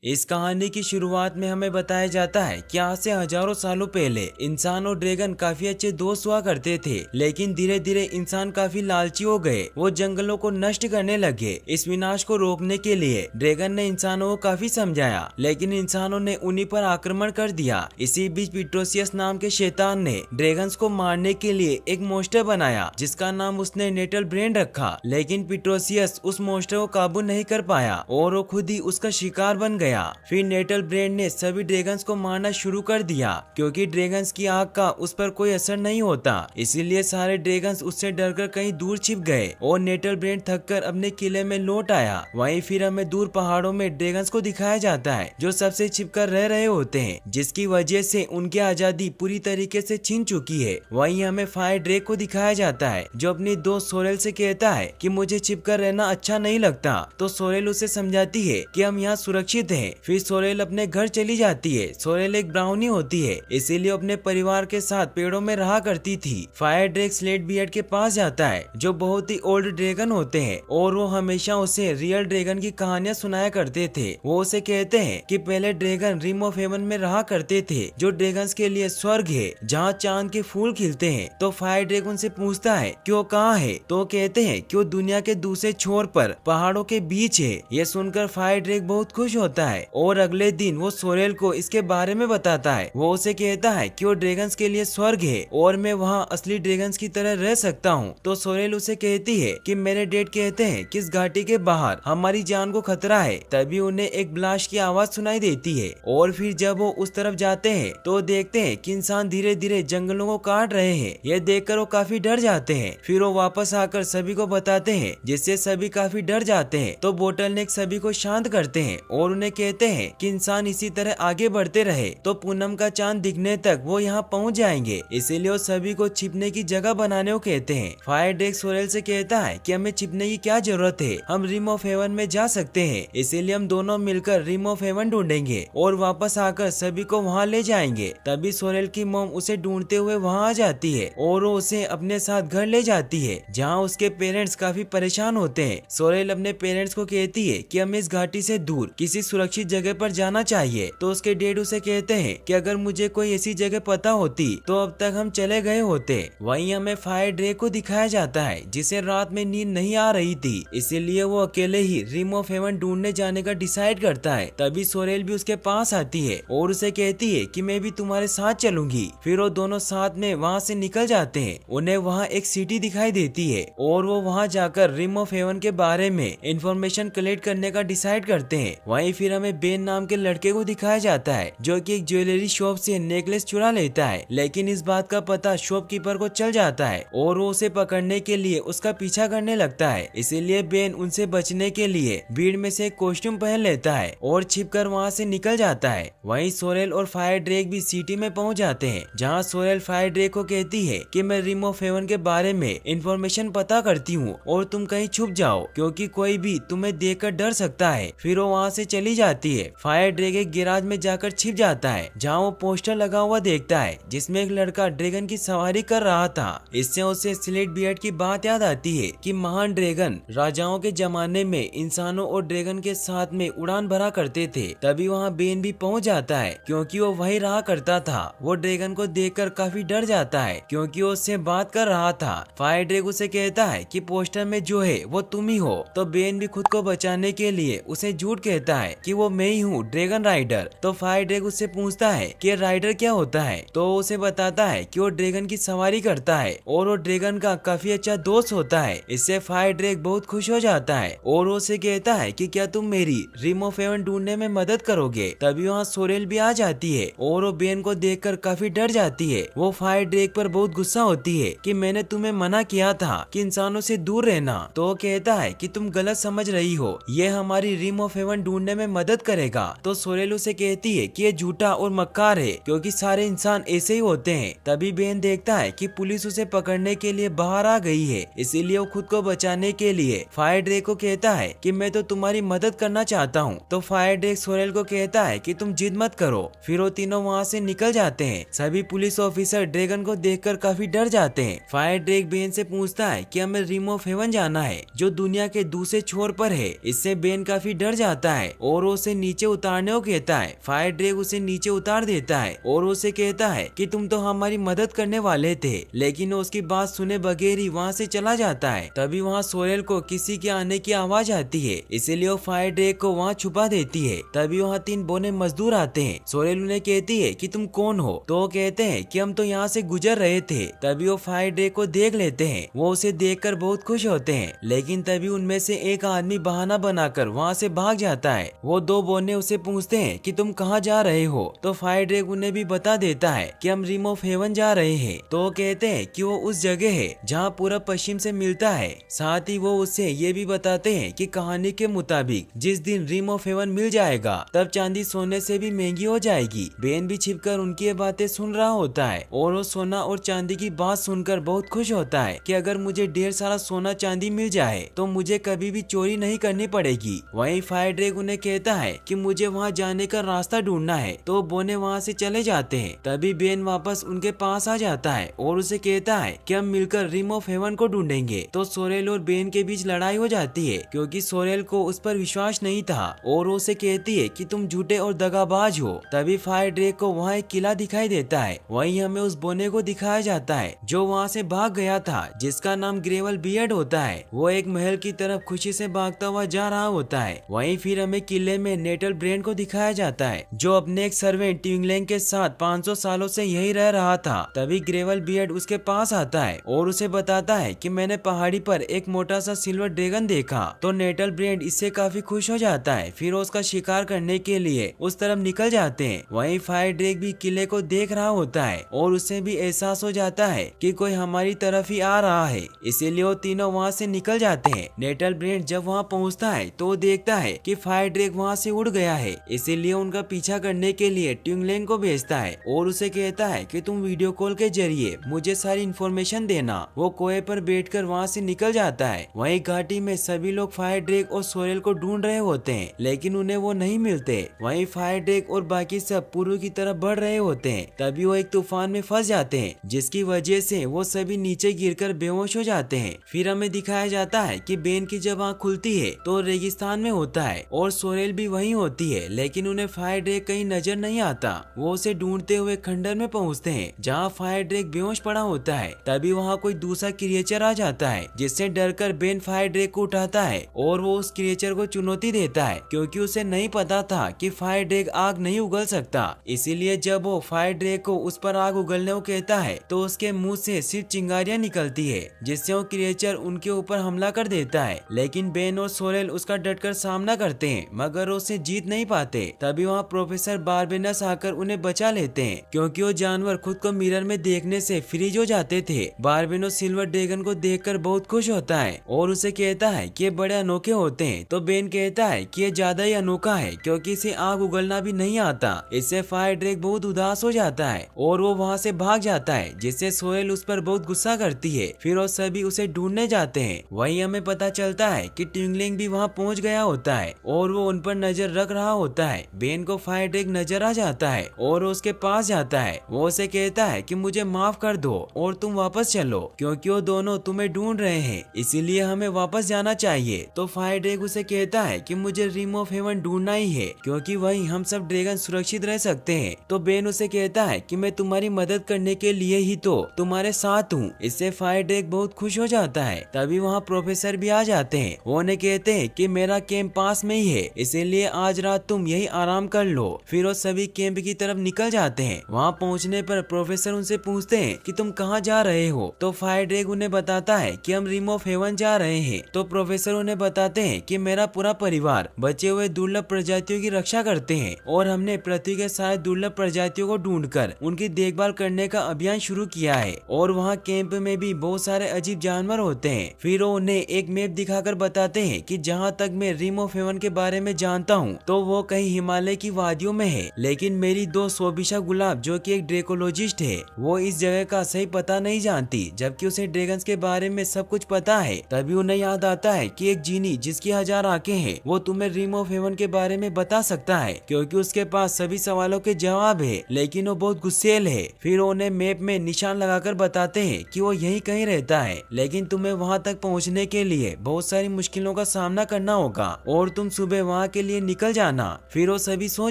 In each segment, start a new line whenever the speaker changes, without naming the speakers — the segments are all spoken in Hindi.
इस कहानी की शुरुआत में हमें बताया जाता है कि आज से हजारों सालों पहले इंसान और ड्रैगन काफी अच्छे दोस्त हुआ करते थे, लेकिन धीरे धीरे इंसान काफी लालची हो गए। वो जंगलों को नष्ट करने लगे। इस विनाश को रोकने के लिए ड्रैगन ने इंसानों को काफी समझाया, लेकिन इंसानों ने उन्हीं पर आक्रमण कर दिया। इसी बीच पिट्रोसियस नाम के शैतान ने ड्रैगन्स को मारने के लिए एक मोस्टर बनाया, जिसका नाम उसने नेटल ब्रेन रखा। लेकिन पिट्रोसियस उस मोस्टर को काबू नहीं कर पाया और वो खुद ही उसका शिकार बन गया। फिर नेटल ब्रेन ने सभी ड्रैगन्स को मारना शुरू कर दिया, क्योंकि ड्रैगन्स की आग का उस पर कोई असर नहीं होता। इसीलिए सारे ड्रैगन्स उससे डरकर कहीं दूर छिप गए और नेटल ब्रेन थककर अपने किले में लौट आया। वहीं फिर हमें दूर पहाड़ों में ड्रैगन्स को दिखाया जाता है, जो सबसे छिपकर रह रहे होते हैं, जिसकी वजह से उनकी आजादी पूरी तरीके से छीन चुकी है। वहीं हमें फायर ड्रैग को दिखाया जाता है, जो अपनी दोस्त सोरेल से कहता है कि मुझे छिपकर रहना अच्छा नहीं लगता। तो सोरेल उसे समझाती है कि हम यहाँ सुरक्षित हैं। फिर सोरेल अपने घर चली जाती है। सोरेल एक ब्राउनी होती है, इसीलिए अपने परिवार के साथ पेड़ों में रहा करती थी। फायर ड्रैग स्लेट बियर्ड के पास जाता है, जो बहुत ही ओल्ड ड्रैगन होते हैं, और वो हमेशा उसे रियल ड्रैगन की कहानियां सुनाया करते थे। वो उसे कहते हैं कि पहले ड्रैगन रिम ऑफ हेवन में रहा करते थे, जो ड्रैगन्स के लिए स्वर्ग है, जहाँ चांद के फूल खिलते हैं। तो फायर ड्रैग उनसे पूछता है कि वो कहाँ है, तो कहते हैं कि वो दुनिया के दूसरे छोर पर पहाड़ों के बीच है। ये सुनकर फायर ड्रैग बहुत खुश होता है और अगले दिन वो सोरेल को इसके बारे में बताता है। वो उसे कहता है कि वो ड्रैगन्स के लिए स्वर्ग है और मैं वहाँ असली ड्रैगन्स की तरह रह सकता हूँ। तो सोरेल उसे कहती है कि मेरे डैड कहते हैं कि इस घाटी के बाहर हमारी जान को खतरा है। तभी उन्हें एक ब्लास्ट की आवाज सुनाई देती है, और फिर जब वो उस तरफ जाते हैं तो देखते हैं कि इंसान धीरे धीरे जंगलों को काट रहे हैं। यह देखकर वो काफी डर जाते हैं। फिर वो वापस आकर सभी को बताते हैं, जिससे सभी काफी डर जाते हैं। तो बोटलनेक सभी को शांत करते हैं और उन्हें कहते हैं कि इंसान इसी तरह आगे बढ़ते रहे तो पूनम का चांद दिखने तक वो यहाँ पहुँच जाएंगे। इसीलिए वो सभी को छिपने की जगह बनाने को कहते हैं। फायर ड्रैग सोरेल से कहता है कि हमें छिपने की क्या जरूरत है, हम रिम ऑफ हेवन में जा सकते हैं। इसीलिए हम दोनों मिलकर रिम ऑफ हेवन ढूंढेंगे और वापस आकर सभी को वहाँ ले जाएंगे। तभी सोरेल की मॉम उसे ढूंढते हुए वहाँ आ जाती है और वो उसे अपने साथ घर ले जाती है, जहाँ उसके पेरेंट्स काफी परेशान होते हैं। सोरेल अपने पेरेंट्स को कहती है कि हमें इस घाटी से दूर किसी सुरक्षित जगह पर जाना चाहिए। तो उसके डैड उसे कहते हैं कि अगर मुझे कोई ऐसी जगह पता होती तो अब तक हम चले गए होते। वहीं हमें फायर ड्रैग को दिखाया जाता है, जिसे रात में नींद नहीं आ रही थी, इसीलिए वो अकेले ही रिम ऑफ हेवन ढूंढने जाने का डिसाइड करता है। तभी सोरेल भी उसके पास आती है और उसे कहती है कि मैं भी तुम्हारे साथ चलूंगी। फिर वो दोनों साथ में वहाँ से निकल जाते हैं। उन्हें वहाँ एक सिटी दिखाई देती है और वो वहाँ जाकर रिम ऑफ हेवन के बारे में इंफॉर्मेशन कलेक्ट करने का डिसाइड करते हैं। वहीं फिर हमें बेन नाम के लड़के को दिखाया जाता है, जो कि एक ज्वेलरी शॉप से नेकलेस चुरा लेता है, लेकिन इस बात का पता शॉपकीपर को चल जाता है और वो उसे पकड़ने के लिए उसका पीछा करने लगता है। इसीलिए बेन उनसे बचने के लिए भीड़ में से एक कॉस्ट्यूम पहन लेता है और छिपकर वहाँ से निकल जाता है। वहीं सोरेल और फायर ड्रैग भी सिटी में पहुँच जाते हैं, जहाँ सोरेल फायर ड्रैग को कहती है कि मैं रिम ऑफ हेवन के बारे में इंफॉर्मेशन पता करती हूँ और तुम कहीं छुप जाओ, क्योंकि कोई भी तुम्हें देखकर डर सकता है। फिर वो वहाँ से चली जाती है। फायर ड्रैग एक गैराज में जाकर छिप जाता है, जहाँ वो पोस्टर लगा हुआ देखता है, जिसमें एक लड़का ड्रैगन की सवारी कर रहा था। इससे उसे स्लेट बियर्ड की बात याद आती है कि महान ड्रैगन राजाओं के जमाने में इंसानों और ड्रैगन के साथ में उड़ान भरा करते थे। तभी वहाँ बेन भी पहुँच जाता है, क्योंकि वो वही रहा करता था। वो ड्रैगन को देखकर काफी डर जाता है, क्योंकि वो उससे बात कर रहा था। फायर ड्रैग उसे कहता है कि पोस्टर में जो है वो तुम ही हो। तो बेन भी खुद को बचाने के लिए उसे झूठ कहता है कि वो मैं ही हूँ, ड्रैगन राइडर। तो फायर ड्रैग उससे पूछता है कि राइडर क्या होता है, तो उसे बताता है कि वो ड्रैगन की सवारी करता है और वो ड्रैगन का काफी अच्छा दोस्त होता है। इससे फायर ड्रैग बहुत खुश हो जाता है और उसे कहता है कि क्या तुम मेरी रिम ऑफ हेवन ढूंढने में मदद करोगे। तभी वहाँ सोरेल भी आ जाती है और वो बेन को देखकर काफी डर जाती है। वो फायर ड्रैग पर बहुत गुस्सा होती है कि मैंने तुम्हें मना किया था कि इंसानों से दूर रहना। तो वो कहता है कि तुम गलत समझ रही हो, ये हमारी रिम ऑफ हेवन ढूंढने में मदद करेगा। तो सोरेल उसे कहती है कि ये झूठा और मक्कार है, क्योंकि सारे इंसान ऐसे ही होते हैं। तभी बेन देखता है कि पुलिस उसे पकड़ने के लिए बाहर आ गई है, इसीलिए वो खुद को बचाने के लिए फायर ड्रैग को कहता है कि मैं तो तुम्हारी मदद करना चाहता हूँ। तो फायर ड्रैग सोरेल को कहता है कि तुम जिद मत करो। फिर वो तीनों वहाँ से निकल जाते हैं। सभी पुलिस ऑफिसर ड्रैगन को देखकर काफी डर जाते हैं। फायर ड्रैग बेन से पूछता है कि हमें रिम ऑफ हेवन जाना है, जो दुनिया के दूसरे छोर पर है। इससे बेन काफी डर जाता है और वो उसे नीचे उतारने को कहता है। फायर ड्रैग उसे नीचे उतार देता है और उसे कहता है कि तुम तो हमारी मदद करने वाले थे, लेकिन वो उसकी बात सुने बगैर ही वहाँ से चला जाता है। तभी वहाँ सोरेल को किसी के आने की आवाज आती है, इसीलिए वो फायर ड्रैग को वहाँ छुपा देती है। तभी वहाँ 3 बौने मजदूर आते हैं। सोरेल उन्हें कहती है कि तुम कौन हो, तो वो कहते हैं कि हम तो यहाँ से गुजर रहे थे। तभी वो फायर ड्रैग को देख लेते हैं। वो उसे देखकर बहुत खुश होते हैं, लेकिन तभी उनमें से एक आदमी बहाना बनाकर वहाँ से भाग जाता है। वो 2 बौने उसे पूछते हैं कि तुम कहाँ जा रहे हो, तो फायर ड्रैग उन्हें भी बता देता है कि हम रिम ऑफ हेवन जा रहे हैं। तो वो कहते हैं कि वो उस जगह है जहाँ पूरब पश्चिम से मिलता है। साथ ही वो उससे ये भी बताते हैं कि कहानी के मुताबिक जिस दिन रिम ऑफ हेवन मिल जाएगा तब चांदी सोने से भी महंगी हो जाएगी। बेन भी छिपकर उनकी ये बातें सुन रहा होता है और वो सोना और चांदी की बात सुनकर बहुत खुश होता है कि अगर मुझे ढेर सारा सोना चांदी मिल जाए तो मुझे कभी भी चोरी नहीं करनी पड़ेगी। वहीं फायर ड्रैग उन्हें कहता है कि मुझे वहाँ जाने का रास्ता ढूंढना है, तो बोने वहाँ से चले जाते हैं। तभी बेन वापस उनके पास आ जाता है और उसे कहता है कि हम मिलकर रिम ऑफ हेवन को ढूंढेंगे। तो सोरेल और बेन के बीच लड़ाई हो जाती है, क्योंकि सोरेल को उस पर विश्वास नहीं था और उसे कहती है कि तुम झूठे और दगाबाज हो। तभी फायर ड्रैग को वहाँ एक किला दिखाई देता है। वहीं हमें उस बोने को दिखाया जाता है जो वहाँ से भाग गया था, जिसका नाम ग्रेवल बियर्ड होता है। वो एक महल की तरफ खुशी से भागता हुआ जा रहा होता है। वहीं फिर हमें किले में नेटल ब्रेंड को दिखाया जाता है, जो अपने एक सर्वेंट ट्विंगलैंग के साथ 500 सालों से यही रह रहा था। तभी ग्रेवल बियर्ड उसके पास आता है और उसे बताता है कि मैंने पहाड़ी पर एक मोटा सा सिल्वर ड्रैगन देखा। तो नेटल ब्रेंड इससे काफी खुश हो जाता है। फिर उसका शिकार करने के लिए उस तरफ निकल जाते हैं। वहीं फायर ड्रैग भी किले को देख रहा होता है और उसे भी एहसास हो जाता है कि कोई हमारी तरफ ही आ रहा है, इसीलिए वो तीनों वहाँ से निकल जाते हैं। नेटल ब्रेंड जब वहाँ पहुँचता है तो देखता है कि फायर ड्रैग वहाँ से उड़ गया है, इसीलिए उनका पीछा करने के लिए ट्विंगलैंग को भेजता है और उसे कहता है कि तुम वीडियो कॉल के जरिए मुझे सारी इन्फॉर्मेशन देना। वो कोए पर बैठकर वहाँ से निकल जाता है। वहीं घाटी में सभी लोग फायर ड्रैग और सोरेल को ढूंढ रहे होते हैं, लेकिन उन्हें वो नहीं मिलते। वहीं फायर ड्रैग और बाकी सब पूर्व की तरफ बढ़ रहे होते हैं। तभी वो एक तूफान में फंस जाते हैं, जिसकी वजह से वो सभी नीचे गिरकर बेहोश हो जाते हैं। फिर हमें दिखाया जाता है कि बेन की जब आँख खुलती है तो रेगिस्तान में होता है और सोरेल भी वहीं होती है, लेकिन उन्हें फायर ड्रैग कहीं नजर नहीं आता। वो उसे ढूंढते हुए खंडर में पहुंचते हैं जहां फायर ड्रैग बेहोश पड़ा होता है। तभी वहां कोई दूसरा क्रिएचर आ जाता है, जिससे डरकर बेन फायर ड्रैग को उठाता है और वो उस क्रिएचर को चुनौती देता है, क्योंकि उसे नहीं पता था कि फायर ड्रैग आग नहीं उगल सकता। इसीलिए जब वो फायर ड्रैग को उस पर आग उगलने को कहता है तो उसके मुंह से सिर्फ चिंगारियां निकलती है, जिससे वो क्रिएचर उनके ऊपर हमला कर देता है। लेकिन बेन और सोरेल उसका डटकर सामना करते हैं, मगर उसे जीत नहीं पाते। तभी वहाँ प्रोफेसर बारबेनस आकर उन्हें बचा लेते हैं, क्योंकि वो जानवर खुद को मिरर में देखने से फ्रीज हो जाते थे। बारबेनस सिल्वर ड्रैगन को देखकर बहुत खुश होता है और उसे कहता है कि ये बड़े अनोखे होते हैं। तो बेन कहता है कि ये ज्यादा ही अनोखा है, क्योंकि इसे आग उगलना भी नहीं आता। इससे फायर ड्रैग बहुत उदास हो जाता है और वो वहाँ से भाग जाता है, जिससे सोरेल उस पर बहुत गुस्सा करती है। फिर वो सभी उसे ढूंढने जाते हैं। वहीं हमें पता चलता है कि ट्विंगलैंग भी वहाँ पहुँच गया होता है और वो उन पर नजर रख रहा होता है। बेन को फायर ड्रैग नजर आ जाता है और उसके पास जाता है। वो उसे कहता है कि मुझे माफ कर दो और तुम वापस चलो, क्योंकि वो दोनों तुम्हें ढूंढ रहे हैं, इसीलिए हमें वापस जाना चाहिए। तो फायर ड्रैग उसे कहता है कि मुझे रिम ऑफ हेवन ढूंढना ही है, क्योंकि वहीं हम सब ड्रैगन सुरक्षित रह सकते हैं। तो बेन उसे कहता है कि मैं तुम्हारी मदद करने के लिए ही तो तुम्हारे साथ हूँ। इससे फायर ड्रैग बहुत खुश हो जाता है। तभी वहाँ प्रोफेसर भी आ जाते हैं। वो उन्हें कहते हैं कि मेरा कैंप पास में ही है, इसीलिए आज रात तुम यही आराम कर लो। फिर वो सभी कैंप की तरफ निकल जाते हैं। वहाँ पहुँचने पर प्रोफेसर उनसे पूछते हैं कि तुम कहाँ जा रहे हो। तो फायर ड्रैग उन्हें बताता है कि हम रिम ऑफ हेवन जा रहे हैं। तो प्रोफेसर उन्हें बताते हैं कि मेरा पूरा परिवार बचे हुए दुर्लभ प्रजातियों की रक्षा करते हैं और हमने पृथ्वी के सारे दुर्लभ प्रजातियों को ढूंढकर उनकी देखभाल करने का अभियान शुरू किया है। और वहाँ कैंप में भी बहुत सारे अजीब जानवर होते हैं। फिर वो उन्हें एक मैप दिखाकर बताते हैं कि जहाँ तक मैं रिम ऑफ हेवन के बारे में जानता हूँ तो वो कहीं हिमालय की वादियों में है। लेकिन मेरी दोस्त सोबिशा गुलाब, जो कि एक ड्रैकोलॉजिस्ट है, वो इस जगह का सही पता नहीं जानती, जबकि उसे ड्रैगन्स के बारे में सब कुछ पता है। तभी उन्हें याद आता है कि एक जीनी जिसकी 1000 आंखें हैं, वो तुम्हें रिम ऑफ हेवन के बारे में बता सकता है, क्योंकि उसके पास सभी सवालों के जवाब है, लेकिन वो बहुत गुस्सेल है। फिर उन्हें मैप में निशान लगाकर बताते हैं कि वो यहीं कहीं रहता है, लेकिन तुम्हें वहाँ तक पहुँचने के लिए बहुत सारी मुश्किलों का सामना करना होगा और तुम सुबह वहाँ के लिए निकल जाना। फिर वो सभी सो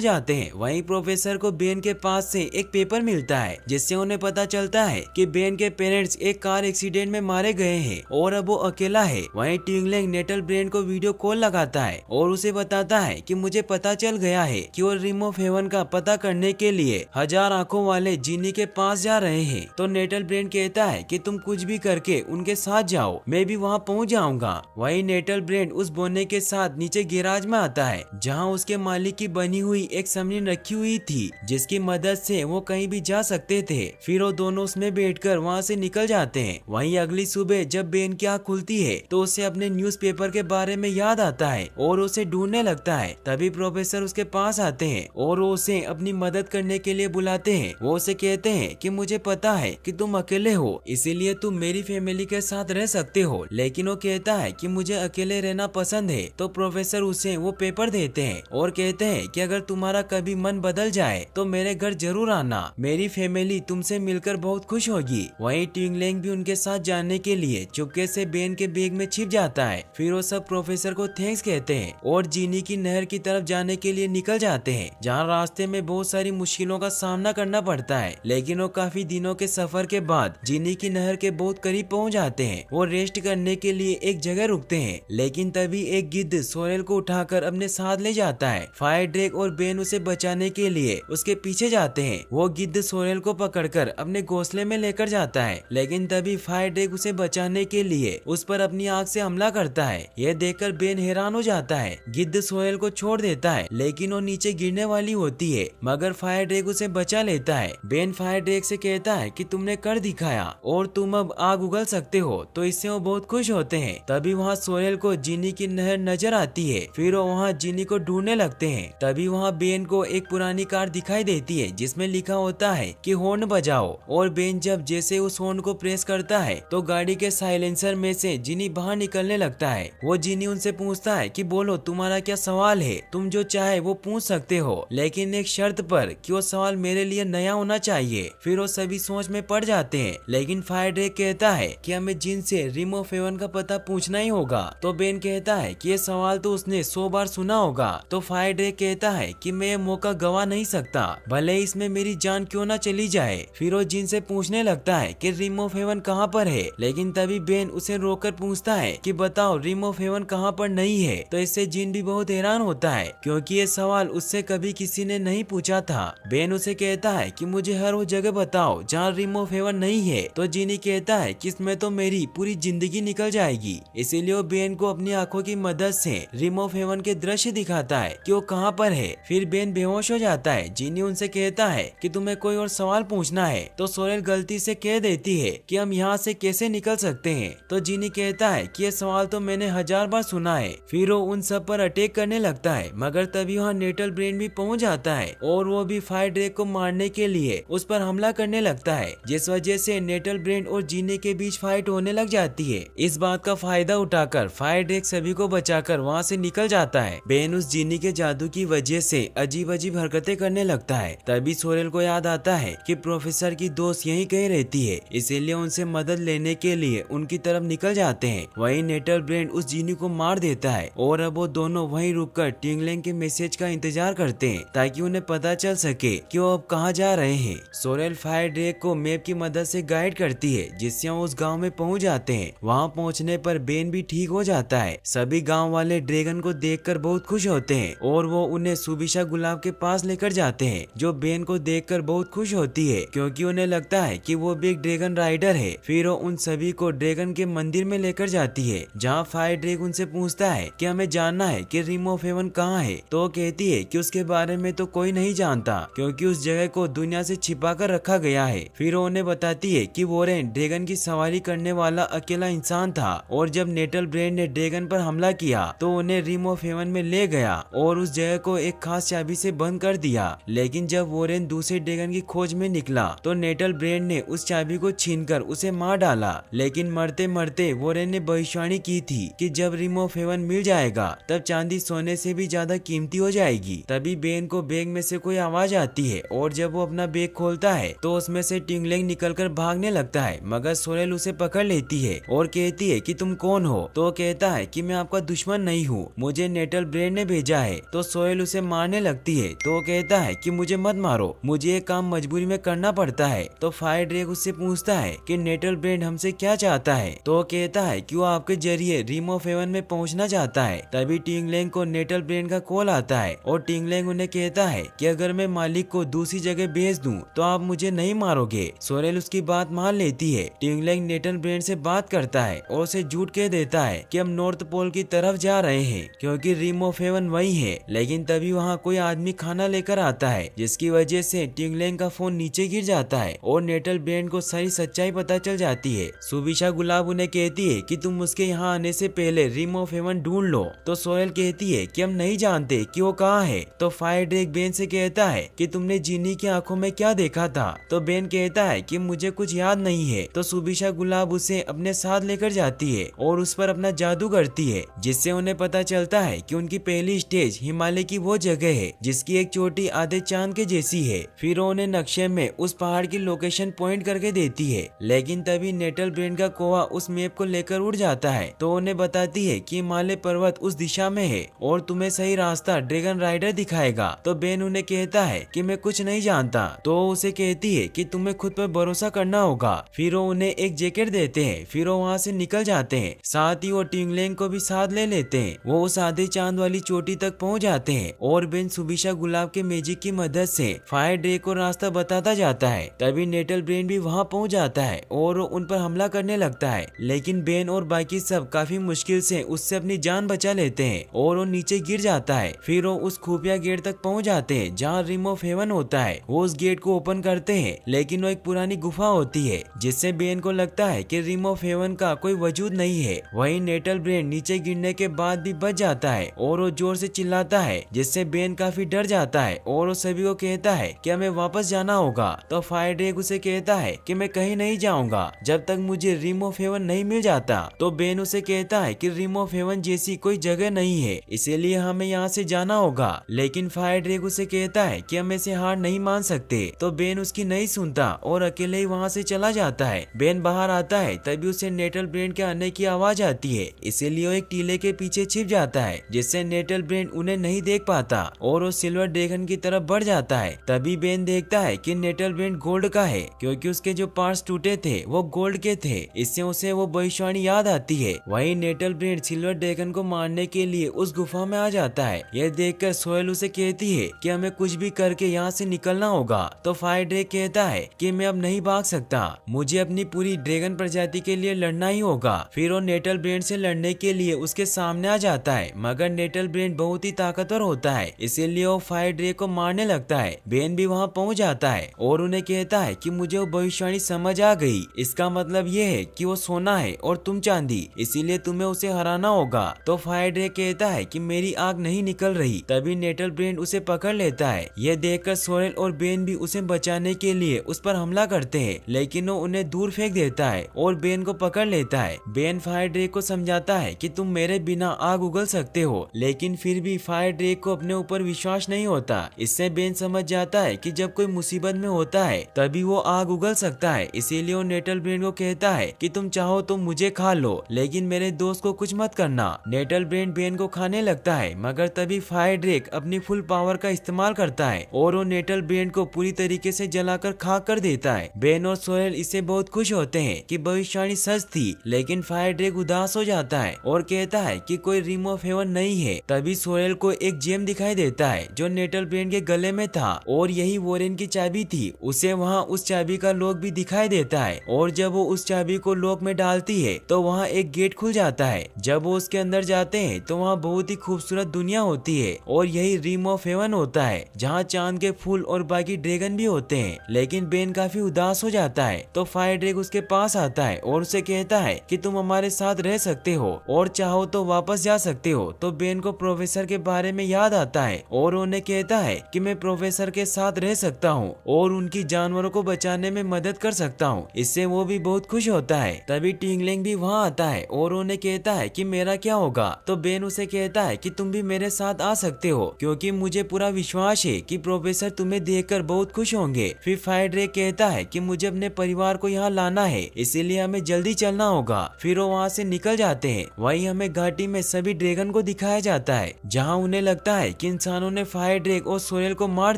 जाते हैं। वहीं प्रोफेसर को बेन के पास से एक पेपर मिलता है जिससे उन्हें पता चलता है कि बेन के पेरेंट्स एक कार एक्सीडेंट में मारे गए हैं और अब वो अकेला है। वहीं ट्विंगलिंग नेटल ब्रेन को वीडियो कॉल लगाता है और उसे बताता है कि मुझे पता चल गया है कि वो रिम ऑफ हेवन का पता करने के लिए 1000 आंखों वाले जीनी के पास जा रहे हैं। तो नेटल ब्रेन कहता है कि तुम कुछ भी करके उनके साथ जाओ, मैं भी वहाँ पहुँच जाऊंगा। वहीं नेटल ब्रेन उस बोने के साथ नीचे गैराज में आता है जहाँ उसके मालिक की बनी हुई एक सबमरीन रखी हुई थी जिसकी मदद से वो कहीं भी जा सकते थे। फिर वो दोनों उसमें बैठकर वहाँ से निकल जाते हैं। वहीं अगली सुबह जब बेन की आँख खुलती है तो उसे अपने न्यूज़पेपर के बारे में याद आता है और उसे ढूंढने लगता है। तभी प्रोफेसर उसके पास आते हैं और वो उसे अपनी मदद करने के लिए बुलाते हैं। वो उसे कहते हैं कि मुझे पता है कि तुम अकेले हो, इसीलिए तुम मेरी फैमिली के साथ रह सकते हो, लेकिन वो कहता है कि मुझे अकेले रहना पसंद है। तो प्रोफेसर उसे वो पेपर देते हैं और कहते हैं कि अगर तुम्हारा कभी मन बदल जाए तो मेरे घर जरूर आना, मेरी फैमिली तुमसे मिलकर बहुत खुश होगी। वहीं ट्विंगलिंग भी उनके साथ जाने के लिए चुपके से बेन के बैग में छिप जाता है। फिर वो सब प्रोफेसर को थैंक्स कहते हैं और जीनी की नहर की तरफ जाने के लिए निकल जाते हैं, जहाँ रास्ते में बहुत सारी मुश्किलों का सामना करना पड़ता है। लेकिन वो काफी दिनों के सफर के बाद जीनी की नहर के बहुत करीब पहुँच जाते हैं। वो रेस्ट करने के लिए एक जगह रुकते हैं, लेकिन तभी एक गिद्ध सोरेल को उठाकर अपने साथ ले जाता है। फायर ड्रैग और बेन उसे बचाने के लिए उसके पीछे जाते हैं। वो गिद्ध सोरेल को पकड़कर अपने घोंसले में लेकर जाता है, लेकिन तभी फायर ड्रैग उसे बचाने के लिए उस पर अपनी आग से हमला करता है। यह देखकर बेन हैरान हो जाता है। गिद्ध सोरेल को छोड़ देता है, लेकिन वो नीचे गिरने वाली होती है, मगर फायर ड्रैग उसे बचा लेता है। बेन फायर ड्रैग से कहता है कि तुमने कर दिखाया और तुम अब आग उगल सकते हो, तो इससे वो बहुत खुश होते हैं। तभी वहाँ सोरेल को जीनी की नहर नजर आती है। फिर वो वहाँ जीनी को ढूंढने लगते हैं। तभी वहाँ बेन को एक पुरानी कार दिखाई देती है जिसमें लिखा होता है कि हॉर्न बजाओ, और बेन जब जैसे उस हॉर्न को प्रेस करता है तो गाड़ी के साइलेंसर में से जीनी बाहर निकलने लगता है। वो जीनी उनसे पूछता है कि बोलो तुम्हारा क्या सवाल है, तुम जो चाहे वो पूछ सकते हो, लेकिन एक शर्त पर कि वो सवाल मेरे लिए नया होना चाहिए। फिर वो सभी सोच में पड़ जाते हैं, लेकिन फायर ड्रैग कहता है कि हमें जिन से रिम ऑफ हेवन का पता पूछना ही होगा। तो बेन कहता है कि ये सवाल तो उसने 100 बार सुना होगा। तो फायर ड्रैग कहता है कि मैं ये मौका गवा नहीं सकता, भले इसमें मेरी जान क्यों ना चली जाए। फिर वो जिन से पूछने लगता है कि रिम ऑफ हेवन कहाँ पर है, लेकिन तभी बेन उसे रोककर पूछता है कि बताओ रिम ऑफ हेवन कहाँ पर नहीं है। तो इससे जिन भी बहुत हैरान होता है, क्योंकि ये सवाल उससे कभी किसी ने नहीं पूछा था। बेन उसे कहता है कि मुझे हर वो जगह बताओ जहाँ रिम ऑफ हेवन नहीं है। तो जिनी कहता है कि इसमें तो मेरी पूरी जिंदगी निकल जाएगी। इसीलिए वो बेन को अपनी आंखों की मदद से रिम ऑफ हेवन के दृश्य दिखाता है कि वो कहाँ पर है। फिर बेन बेहोश हो जाता है। जिनी उनसे कहता है कि तुम्हें कोई और सवाल पूछना है। तो सोरेल गलती से कह देती है कि हम यहाँ से कैसे निकल सकते हैं। तो जिनी कहता है कि ये सवाल तो मैंने 1000 बार सुना है। फिर वो उन सब पर अटैक करने लगता है, मगर तभी वहाँ नेटल ब्रेन भी पहुँच जाता है और वो भी फायर ड्रैग को मारने के लिए उस पर हमला करने लगता है, जिस वजह से नेटल ब्रेन और जीनी के बीच फाइट होने लग जाती है। इस बात का फायदा उठाकर फायर ड्रैग सभी को बचाकर वहाँ से निकल जाता है। बेन उस जीनी के जादू की वजह से अजीब अजीब हरकतें करने लगता है। तभी सोरेल को याद आता है कि प्रोफेसर की दोस्त यहीं कहीं रहती है, इसीलिए उनसे मदद लेने के लिए उनकी तरफ निकल जाते हैं। वहीं नेटल ब्रेन उस जीनी को मार देता है और अब वो दोनों वहीं रुककर ट्विंगलिंग के मैसेज का इंतजार करते हैं ताकि उन्हें पता चल सके कि वो अब कहाँ जा रहे हैं। सोरेल फायर ड्रैग को मैप की मदद से गाइड करती है, जिससे वो उस गांव में पहुंच जाते हैं। वहां पहुंचने पर बेन भी ठीक हो जाता है। सभी गांव वाले ड्रैगन को देखकर बहुत खुश होते हैं और वो उन्हें सुबिशा गुलाब के पास लेकर जाते हैं, जो बेन को देखकर बहुत खुश होती है क्योंकि उन्हें लगता है कि वो भी एक ड्रैगन राइडर है। फिर वो उन सभी को ड्रैगन के मंदिर में लेकर जाती है, जहाँ फायर ड्रैग उनसे पूछता है कि हमें जानना है कि रिम ऑफ हेवन कहाँ है। तो वो कहती है कि उसके बारे में तो कोई नहीं जानता क्योंकि उस जगह को दुनिया से छिपा कर रखा गया है। फिर वो उन्हें बताती है कि वोरेन ड्रैगन की सवारी करने वाला अकेला इंसान था और जब नेटल ब्रेन ने ड्रैगन पर हमला किया तो उन्हें रिम ऑफ हेवन में ले गया और उस जगह को एक खास चाबी से बंद कर दिया। लेकिन जब वोरेन दूसरे ड्रैगन की खोज में निकला तो नेटल ब्रेन ने उस चाबी को छीनकर उसे मार डाला। लेकिन मरते मरते वोरेन ने भविष्यवाणी की थी कि जब रिम ऑफ हेवन मिल जाएगा तब चांदी सोने से भी ज्यादा कीमती हो जाएगी। तभी बेन को बैग में से कोई आवाज आती है और जब वो अपना बैग खोलता है तो उसमें से ट्विंगलिंग निकलकर भागने लगता है, मगर सोरेल उसे पकड़ लेती है और कहती है कि तुम कौन हो। तो कहता है कि मैं आपका दुश्मन नहीं हूँ, मुझे नेटल ब्रेन ने भेजा है। तो सोहेल उसे मारने लगती है। तो वो कहता है कि मुझे मत मारो, मुझे ये काम मजबूरी में करना पड़ता है। तो फायर ड्रैगन उससे पूछता है कि नेटल ब्रेन हमसे क्या चाहता है। तो वो कहता है कि वो आपके जरिए रिम ऑफ हेवन में पहुंचना चाहता है। तभी टिंगलेंग को नेटल ब्रेन का कॉल आता है और टिंगलेंग उन्हें कहता है कि अगर मैं मालिक को दूसरी जगह भेज दूं तो आप मुझे नहीं मारोगे। सोरेल उसकी बात मान लेती है। टिंगलेंग नेटल ब्रेन से बात करता है और उसे झूठ कह देता है कि हम नॉर्थ पोल की तरफ जा रहे हैं क्योंकि रिम ऑफ हेवन वही है। लेकिन तभी वहाँ कोई आदमी खाना लेकर आता है जिसकी वजह से टिंगलेंग का फोन नीचे गिर जाता है और नेटल ब्रेन को सारी सच्चाई पता चल जाती है। सुविशा गुलाब उन्हें कहती है कि तुम उसके यहाँ आने से पहले रिम ऑफ हेवन ढूंढ लो। तो सोरेल कहती है कि हम नहीं जानते कि वो कहाँ है। तो फायर ड्रैगन बेन से कहता है कि तुमने जिनी की आंखों में क्या देखा था। तो बेन कहता है कि मुझे कुछ याद नहीं है। तो सुविशा गुलाब उसे अपने साथ लेकर जाती है और उस पर अपना जादू करती है जिससे उन्हें पता चलता है कि उनकी पहली स्टेज हिमालय की वो जगह है जिसकी एक चोटी आधे चांद के जैसी है। फिर उन्हें नक्शे में उस पहाड़ की लोकेशन पॉइंट करके देती है। लेकिन तभी नेटल ब्रेन का कोआ उस मैप को लेकर उड़ जाता है। तो उन्हें बताती है कि हिमालय पर्वत उस दिशा में है और तुम्हें सही रास्ता ड्रैगन राइडर दिखाएगा। तो बेन उन्हें कहता है कि मैं कुछ नहीं जानता। तो उसे कहती है कि तुम्हें खुद पर भरोसा करना होगा। फिर वो उन्हें एक जैकेट देते हैं। फिर वो वहाँ से निकल जाते हैं। साथ ही वो टिंगलेंग को भी साथ ले लेते हैं। वो उस आधे चांद वाली चोटी तक पहुँच जाते हैं और बेन सुविशा गुलाब के मैजिक की मदद से फायर ड्रैगन को रास्ता बताता जाता है। तभी नेटल ब्रेन भी वहाँ पहुँच जाता है और उन पर हमला करने लगता है। लेकिन बेन और बाकी सब काफी मुश्किल से उससे अपनी जान बचा लेते हैं और वो नीचे गिर जाता है। फिर वो उस खुफिया गेट तक पहुँच जाते हैं जहाँ रिम ऑफ हेवन होता है। वो उस गेट को ओपन करते हैं लेकिन वो एक पुरानी गुफा होती है जिससे बेन को लगता है कि रिम ऑफ हेवन का कोई वजूद नहीं है। वहीं नेटल ब्रेन नीचे गिरने के बाद भी बच जाता है और वो जोर से चिल्लाता है जिससे बेन काफी डर जाता है और वो सभी को कहता है कि हमें वापस जाना होगा। तो फायर ड्रैगन उसे कहता है कि मैं कहीं नहीं जाऊंगा जब तक मुझे रिम ऑफ हेवन नहीं मिल जाता। तो बेन उसे कहता है कि रिम ऑफ हेवन जैसी कोई जगह नहीं है, इसीलिए हमें यहाँ से जाना होगा। लेकिन फायर ड्रैगन उसे कहता है कि हम ऐसे हार नहीं मान सकते। तो बेन उसकी नहीं सुनता और अकेले ही वहाँ से चला जाता है। बेन बाहर आता है तभी उसे नेटल ब्रेन के आने की आवाज आती है, इसीलिए वो एक टीले के पीछे छिप जाता है जिससे नेटल ब्रेन उन्हें नहीं देख पाता और वो सिल्वर ड्रैगन की तरफ बढ़ जाता है। तभी बेन देखता है कि नेटल ब्रेन गोल्ड का है क्योंकि उसके जो पार्ट्स टूटे थे वो गोल्ड के थे। इससे उसे वो भविष्यवाणी याद आती है। वहीं नेटल ब्रेन सिल्वर ड्रैगन को मारने के लिए उस गुफा में आ जाता है। यह देखकर सोहेल उसे कहती है कि हमें कुछ भी करके यहाँ से निकलना होगा। तो फायर ड्रैगन कहता है कि मैं अब नहीं भाग सकता, मुझे अपनी पूरी ड्रैगन प्रजाति के लिए लड़ना ही होगा। फिर वो नेटल ब्रेन से लड़ने के लिए उसके सामने आ जाता है मगर नेटल ब्रेन बहुत ही ताकतवर होता है, इसीलिए वो फायर ड्रैगन को मारने लगता है। बेन भी वहाँ पहुँच जाता है और उन्हें कहता है कि मुझे वो भविष्यवाणी समझ आ गई। इसका मतलब ये है कि वो सोना है और तुम चांदी, इसीलिए तुम्हें उसे हराना होगा। तो फायर ड्रैगन कहता है कि मेरी आग नहीं निकल रही। तभी नेटल ब्रेन उसे पकड़ लेता है। यह देखकर सोरेल और बेन भी उसे बचाने के लिए उस पर हमला करते हैं लेकिन वो उन्हें दूर फेंक देता है और बेन को पकड़ लेता है। बेन फायर ड्रैगन को समझाता है कि तुम मेरे बिना आग उगल सकते हो, लेकिन फिर भी फायर ड्रैगन को अपने ऊपर विश्वास नहीं होता। इससे बेन समझ जाता है कि जब कोई मुसीबत में होता है तभी वो आग उगल सकता है, इसीलिए वो नेटल ब्रेन को कहता है कि तुम चाहो तो मुझे खा लो लेकिन मेरे दोस्त को कुछ मत करना। नेटल ब्रेन बेन को खाने लगता है मगर तभी फायर ड्रैगन अपनी फुल पावर का इस्तेमाल करता है और वो नेटल ब्रेन को पूरी तरीके से जलाकर खाक कर देता है। बेन और सोहेल इससे बहुत खुश होते हैं कि भविष्यवाणी सच थी, लेकिन फायर ड्रैगन उदास हो जाता है और कहता है कि कोई रिम ऑफ हेवन नहीं है। तभी सोहेल को एक जेम दिखाई देता है जो नेटल ब्रेन के गले में था और यही वॉरेन की चाबी थी। उसे वहाँ उस चाबी का लॉक भी दिखाई देता है और जब वो उस चाबी को लॉक में डालती है तो वहाँ एक गेट खुल जाता है। जब वो उसके अंदर जाते हैं तो वहाँ बहुत ही खूबसूरत दुनिया होती है और यही रिम ऑफ हेवन होता है जहाँ चांद के फूल और बाकी ड्रैगन भी होते हैं। लेकिन बेन काफी उदास हो जाता है तो फायर ड्रैगन उसके पास आता है और उसे कहता है कि तुम हमारे साथ रह सकते हो और चाहो तो वापस जा सकते हो। तो बेन को प्रोफेसर के बारे में याद आता है और उन्हें कहता है कि मैं प्रोफेसर के साथ रह सकता हूँ और उनकी जानवरों को बचाने में मदद कर सकता हूँ। इससे वो भी बहुत खुश होता है। तभी टिंगलेंग भी वहाँ आता है और उन्हें कहता है कि मेरा क्या होगा। तो बेन उसे कहता है कि तुम भी मेरे साथ आ सकते हो क्योंकि मुझे पूरा विश्वास है कि प्रोफेसर तुम्हें देखकर बहुत खुश होंगे। फिर फायर ड्रैगन कहता है कि मुझे अपने परिवार को यहाँ लाना है, इसीलिए हमें जल्दी चलना होगा। फिर वो वहाँ से निकल जाते हैं। वहीं हमें घाटी में सभी ड्रैगन को दिखाया जाता है, जहाँ उन्हें लगता है कि इंसानों ने फायर ड्रेक और सोरेल को मार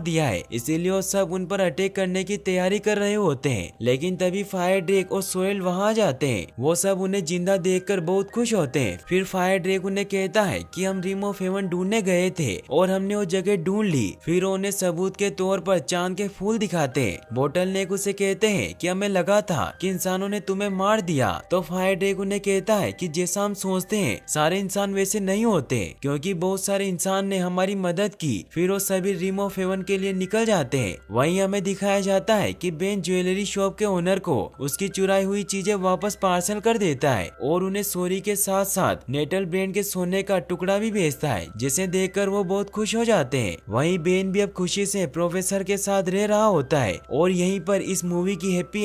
दिया है, इसीलिए वो सब उन पर अटैक करने की तैयारी कर रहे होते हैं। लेकिन तभी फायर ड्रेक और सोरेल वहाँ आ जाते हैं। वो सब उन्हें जिंदा देखकर बहुत खुश होते हैं। फिर फायर ड्रेक उन्हें कहता है कि हम रिम ऑफ हेवन ढूंढने गए थे और हमने वो जगह ढूंढ ली। फिर उन्हें सबूत के तौर पर चांद के फूल दिखाते हैं। बोटल नेक उसे कहते हैं कि हमें लगा था कि इंसानों ने तुम्हें मार दिया। तो फायर ड्रेक उन्हें कहता है कि जैसा हम सोचते हैं सारे इंसान वैसे नहीं होते, क्योंकि बहुत सारे इंसान ने हमारी मदद की। फिर वो सभी रिम ऑफ हेवन के लिए निकल जाते हैं। वहीं हमें दिखाया जाता है कि बेन ज्वेलरी शॉप के ओनर को उसकी चुराई हुई चीजें वापस पार्सल कर देता है और उन्हें सोरी के साथ साथ नेटल ब्रेन के सोने का टुकड़ा भी भेजता है, जिसे देखकर वो बहुत खुश हो जाते हैं। वहीं बेन भी अब खुशी से प्रोफेसर के साथ रह रहा होता है और यहीं पर इस मूवी की हैप्पी